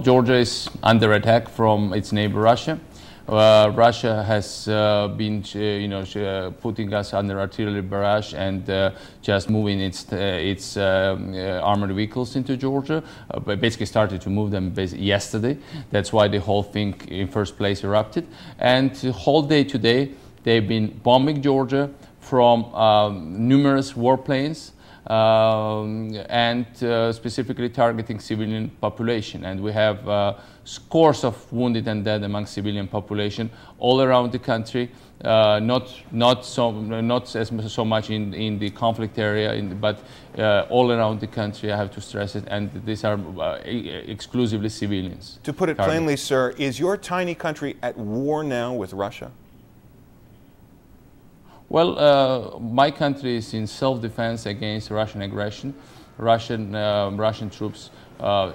Georgia is under attack from its neighbor Russia. Russia has been, putting us under artillery barrage and just moving its armored vehicles into Georgia. But basically started to move them yesterday. That's why the whole thing in first place erupted. And the whole day today, they've been bombing Georgia from numerous warplanes. And specifically targeting civilian population. And we have scores of wounded and dead among civilian population all around the country. Not so much in the conflict area, but all around the country. I have to stress it. And these are exclusively civilians. To put it plainly, sir, is your tiny country at war now with Russia? Well, my country is in self-defense against Russian aggression. Russian troops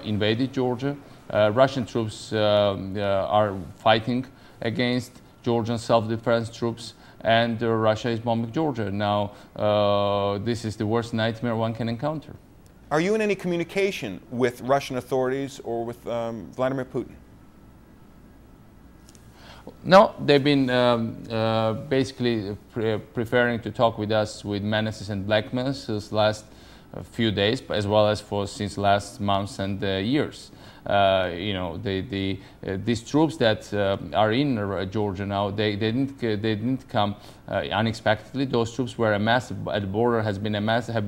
invaded Georgia. Russian troops are fighting against Georgian self-defense troops, and Russia is bombing Georgia. Now, this is the worst nightmare one can encounter. Are you in any communication with Russian authorities or with Vladimir Putin? No, they've been basically preferring to talk with us with menaces and blackmails since last few days, as well as since last months and years. These troops that are in Georgia now, they didn't come unexpectedly. Those troops were amassed at the border, have been amassed at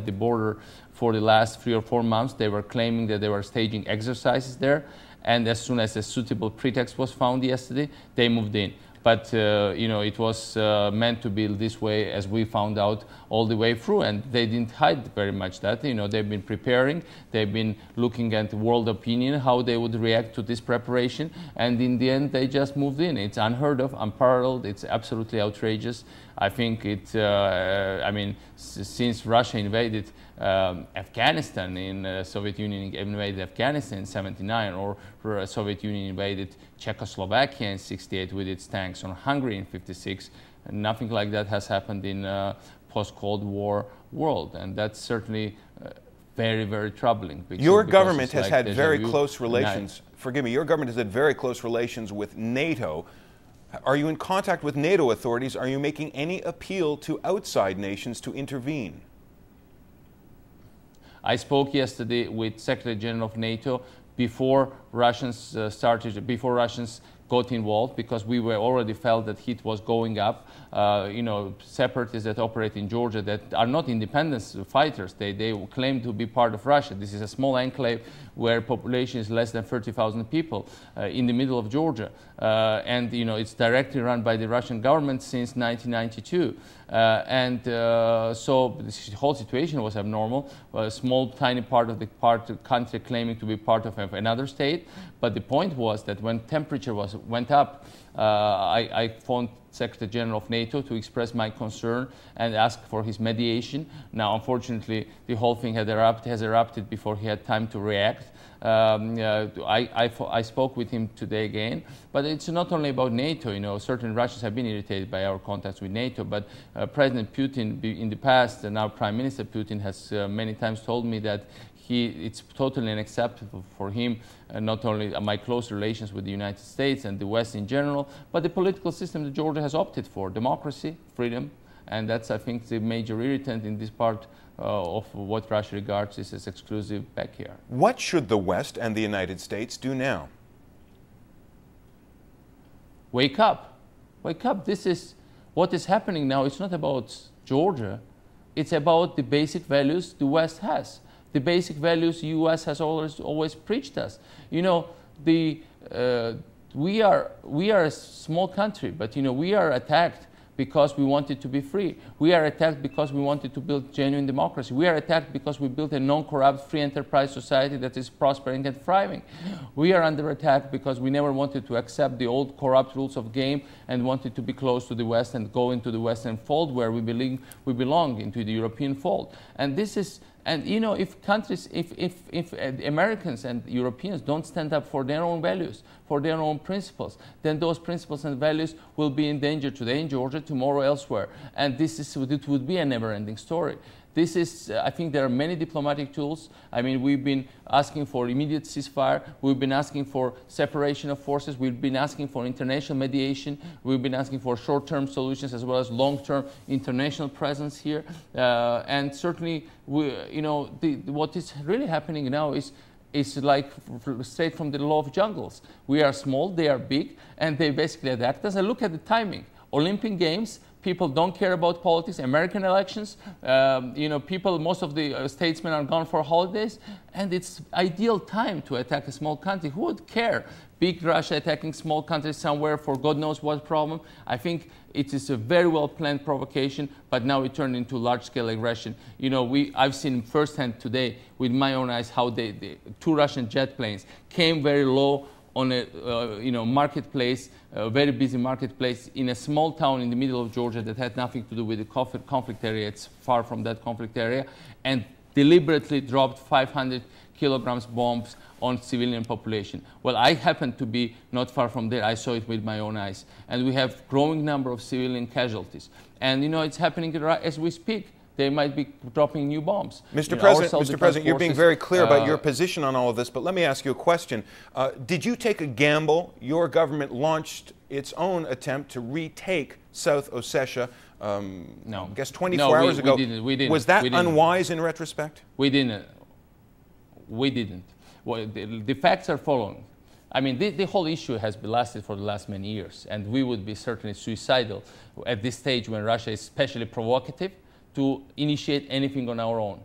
the border for the last 3 or 4 months. They were claiming that they were staging exercises there. And as soon as a suitable pretext was found yesterday, they moved in. But, it was meant to be this way, as we found out, all the way through. And they didn't hide very much that. They've been preparing. They've been looking at world opinion, how they would react to this preparation. And in the end, they just moved in. It's unheard of, unparalleled. It's absolutely outrageous. I think since Russia invaded Afghanistan Soviet Union invaded Afghanistan in '79, or Soviet Union invaded Czechoslovakia in '68 with its tanks, or Hungary in '56, nothing like that has happened in post-Cold War world, and that's certainly very, very troubling. Your government has had very close relations. Forgive me. Your government has had very close relations with NATO. Are you in contact with NATO authorities? Are you making any appeal to outside nations to intervene? I spoke yesterday with Secretary General of NATO before Russians got involved, because we were already felt that heat was going up. Separatists that operate in Georgia that are not independence fighters, they claim to be part of Russia. This is a small enclave where population is less than 30,000 people in the middle of Georgia. And it's directly run by the Russian government since 1992. So this whole situation was abnormal. A small, tiny part of the country claiming to be part of another state. But the point was that when temperature went up, I phoned Secretary General of NATO to express my concern and ask for his mediation. Now, unfortunately, the whole thing has erupted before he had time to react. I spoke with him today again, but it's not only about NATO. Certain Russians have been irritated by our contacts with NATO, but President Putin in the past, and now Prime Minister Putin has many times told me that it's totally unacceptable for him, not only my close relations with the United States and the West in general, but the political system that Georgia has opted for: democracy, freedom, and that's, I think, the major irritant in this part of what Russia regards as exclusive backyard. What should the West and the United States do now? Wake up. Wake up. This is what is happening now. It's not about Georgia. It's about the basic values the West has. The basic values the U.S. has always preached us. We are a small country, but we are attacked because we wanted to be free. We are attacked because we wanted to build genuine democracy. We are attacked because we built a non-corrupt, free enterprise society that is prospering and thriving. We are under attack because we never wanted to accept the old corrupt rules of game and wanted to be close to the West and go into the Western fold where we belong into the European fold. And this is And you know, if countries, if Americans and Europeans don't stand up for their own values, for their own principles, then those principles and values will be in danger today in Georgia, tomorrow elsewhere. And it would be a never-ending story. This is, I think there are many diplomatic tools. I mean, we've been asking for immediate ceasefire. We've been asking for separation of forces. We've been asking for international mediation. We've been asking for short-term solutions as well as long-term international presence here. And certainly, what is really happening now is like straight from the law of jungles. We are small, they are big, and they basically adapt us. And look at the timing. Olympic Games, people don't care about politics. American elections, most of the statesmen are gone for holidays, and it's ideal time to attack a small country. Who would care? Big Russia attacking small countries somewhere for God knows what problem. I think it is a very well planned provocation, but now it turned into large-scale aggression. I've seen firsthand today with my own eyes how the two Russian jet planes came very low on a marketplace, a very busy marketplace in a small town in the middle of Georgia that had nothing to do with the conflict area. It's far from that conflict area, and deliberately dropped 500 kilograms bombs on civilian population. Well, I happened to be not far from there. I saw it with my own eyes, and we have growing number of civilian casualties. And it's happening as we speak. They might be dropping new bombs. Mr. President, you're being very clear about your position on all of this, but let me ask you a question. Did you take a gamble? Your government launched its own attempt to retake South Ossetia, no. I guess 24 hours ago. We didn't. Was that unwise in retrospect? We didn't. Well, the facts are following. I mean, the whole issue has been lasted for the last many years, and we would be certainly suicidal at this stage when Russia is especially provocative to initiate anything on our own.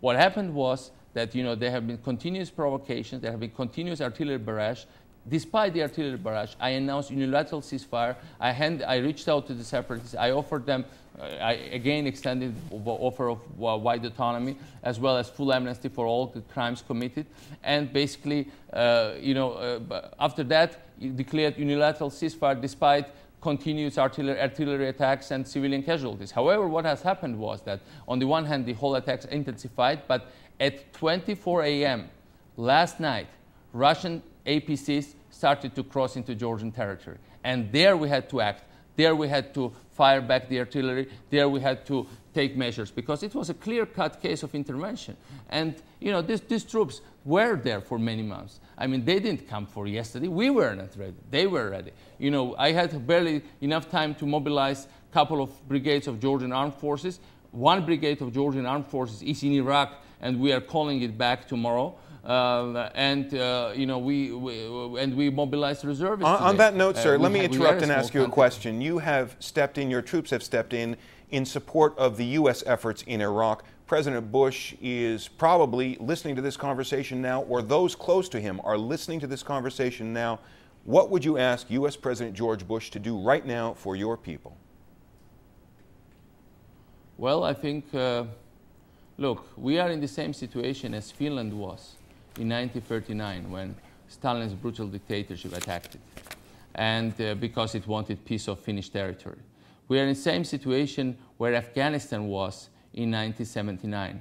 What happened was that there have been continuous provocations, there have been continuous artillery barrage. Despite the artillery barrage, I announced unilateral ceasefire. I reached out to the separatists. I offered them, I again extended the offer of wide autonomy as well as full amnesty for all the crimes committed. And basically, after that, declared unilateral ceasefire despite continuous artillery attacks and civilian casualties. However, what has happened was that, on the one hand, the whole attacks intensified, but at 24 a.m. last night, Russian APCs started to cross into Georgian territory. And there we had to act. There we had to fire back the artillery. There we had to take measures, because it was a clear-cut case of intervention. And these troops were there for many months. I mean, they didn't come for yesterday. We were not ready. They were ready. I had barely enough time to mobilize a couple of brigades of Georgian armed forces. One brigade of Georgian armed forces is in Iraq, and we are calling it back tomorrow. We mobilized reservists. On that note, sir, let me interrupt and ask you a question. You have stepped in, your troops have stepped in support of the U.S. efforts in Iraq. President Bush is probably listening to this conversation now, or those close to him are listening to this conversation now. What would you ask U.S. President George Bush to do right now for your people? Well, I think, look, we are in the same situation as Finland was in 1939 when Stalin's brutal dictatorship attacked it, and because it wanted piece of Finnish territory. We are in the same situation where Afghanistan was in 1979.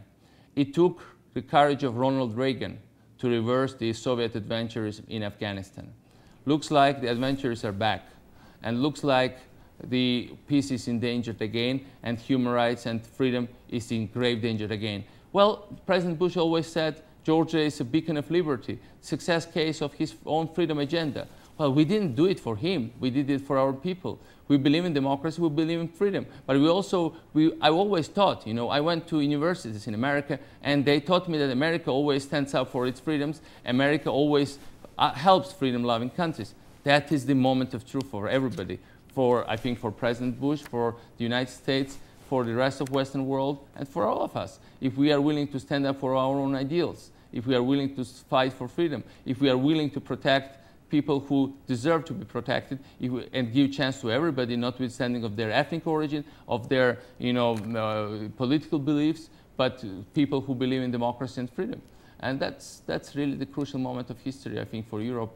It took the courage of Ronald Reagan to reverse the Soviet adventures in Afghanistan. Looks like the adventurers are back, and looks like the peace is endangered again, and human rights and freedom is in grave danger again. Well, President Bush always said Georgia is a beacon of liberty, success case of his own freedom agenda. Well, we didn't do it for him. We did it for our people. We believe in democracy. We believe in freedom. But I always taught, I went to universities in America, and they taught me that America always stands up for its freedoms. America always helps freedom-loving countries. That is the moment of truth for everybody. I think for President Bush, for the United States, for the rest of the Western world, and for all of us. If we are willing to stand up for our own ideals, if we are willing to fight for freedom, if we are willing to protect people who deserve to be protected, and give chance to everybody, notwithstanding of their ethnic origin, of their political beliefs, but people who believe in democracy and freedom. And that's really the crucial moment of history, I think, for Europe,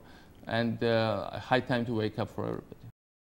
and high time to wake up for everybody.